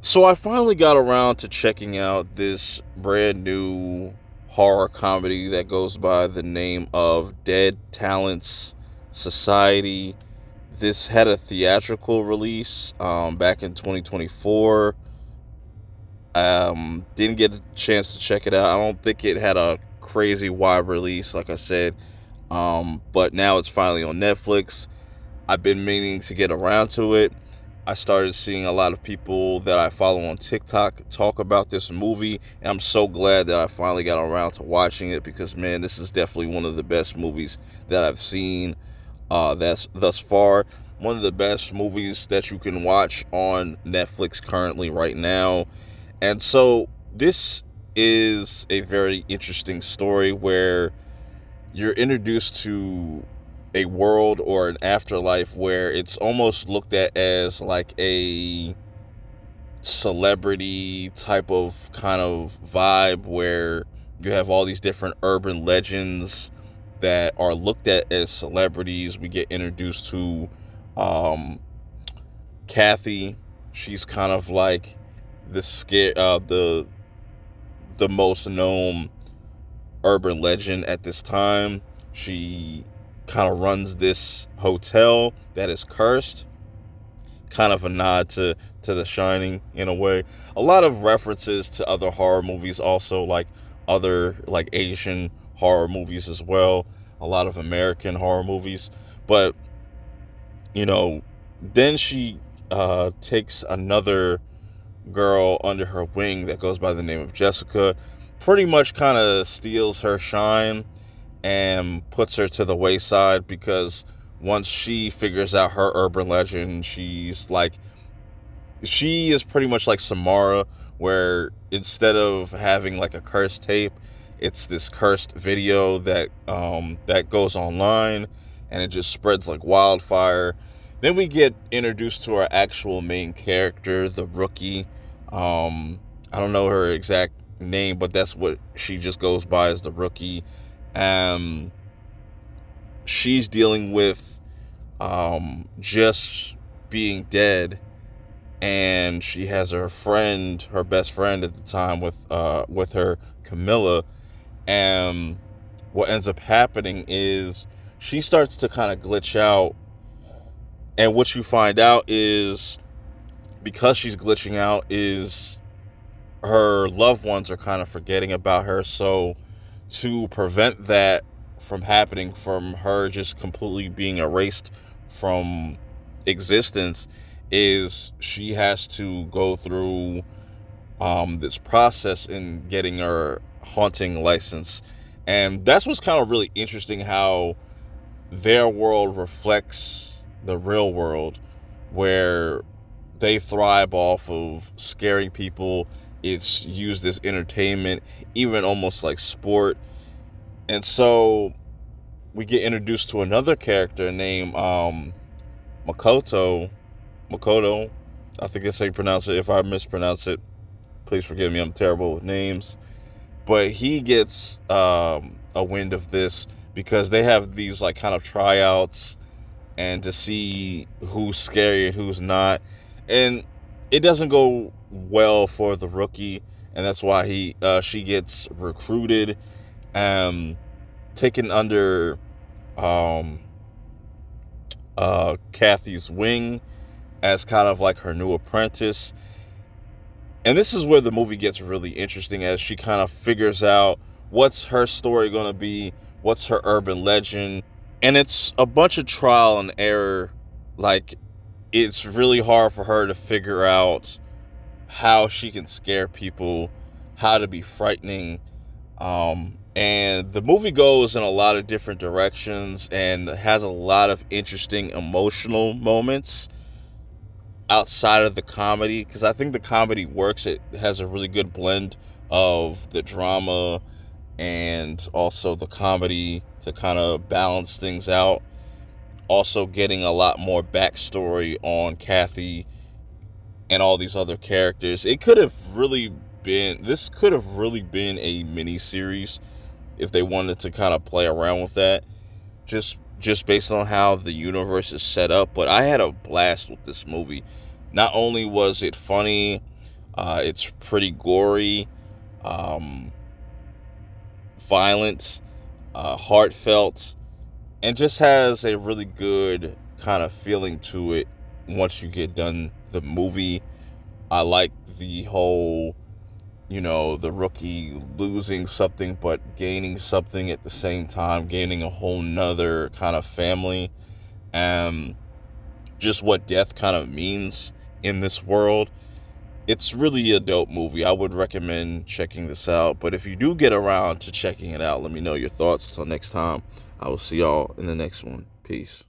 So I finally got around to checking out this brand new horror comedy that goes by the name of Dead Talents Society. This had a theatrical release back in 2024. Didn't get a chance to check it out. I don't think it had a crazy wide release, like I said. But now it's finally on Netflix. I've been meaning to get around to it. I started seeing a lot of people that I follow on TikTok talk about this movie, and I'm so glad that I finally got around to watching it because, man, this is definitely one of the best movies that I've seen that's thus far. One of the best movies that you can watch on Netflix currently right now. And so this is a very interesting story where you're introduced to a world or an afterlife where it's almost looked at as like a celebrity type of kind of vibe where you have all these different urban legends that are looked at as celebrities. We get introduced to um, Kathy. She's kind of like the most known urban legend at this time. She kind of runs this hotel that is cursed. Kind of a nod to The Shining in a way. A lot of references to other horror movies, also like other like Asian horror movies as well. A lot of American horror movies, but you know, then she takes another girl under her wing that goes by the name of Jessica. Pretty much kind of steals her shine and puts her to the wayside because once she figures out her urban legend, she is pretty much like Samara, where instead of having like a cursed tape, it's this cursed video that goes online, and it just spreads like wildfire. Then we get introduced to our actual main character, the rookie. I don't know her exact name, but that's what she just goes by as the rookie. Um, she's dealing with just being dead, and she has her best friend at the time with her, Camilla. And what ends up happening is she starts to kind of glitch out, and what you find out is because she's glitching out is her loved ones are kind of forgetting about her. So to prevent that from happening, from her just completely being erased from existence, is she has to go through this process in getting her haunting license. And that's what's kind of really interesting, how their world reflects the real world, where they thrive off of scaring people. It's used as entertainment, even almost like sport. And so we get introduced to another character named Makoto. Makoto, I think that's how you pronounce it. If I mispronounce it, please forgive me. I'm terrible with names. But he gets a wind of this because they have these like kind of tryouts and to see who's scary and who's not. And it doesn't go well for the rookie, and that's why she gets recruited, taken under um, Kathy's wing as kind of like her new apprentice. And this is where the movie gets really interesting, as she kind of figures out what's her story going to be, what's her urban legend. And it's a bunch of trial and error. Like, it's really hard for her to figure out how she can scare people, how to be frightening. And the movie goes in a lot of different directions and has a lot of interesting emotional moments outside of the comedy, because I think the comedy works. It has a really good blend of the drama and also the comedy to kind of balance things out. Also getting a lot more backstory on Kathy and all these other characters. This could have really been a mini series if they wanted to kind of play around with that, just based on how the universe is set up. But I had a blast with this movie. Not only was it funny, It's pretty gory, um, violent, heartfelt, and just has a really good kind of feeling to it once you get done the movie. I like the whole, the rookie losing something but gaining something at the same time, gaining a whole nother kind of family, and just what death kind of means in this world. It's really a dope movie. I would recommend checking this out. But if you do get around to checking it out, let me know your thoughts. Till next time, I will see y'all in the next one. Peace.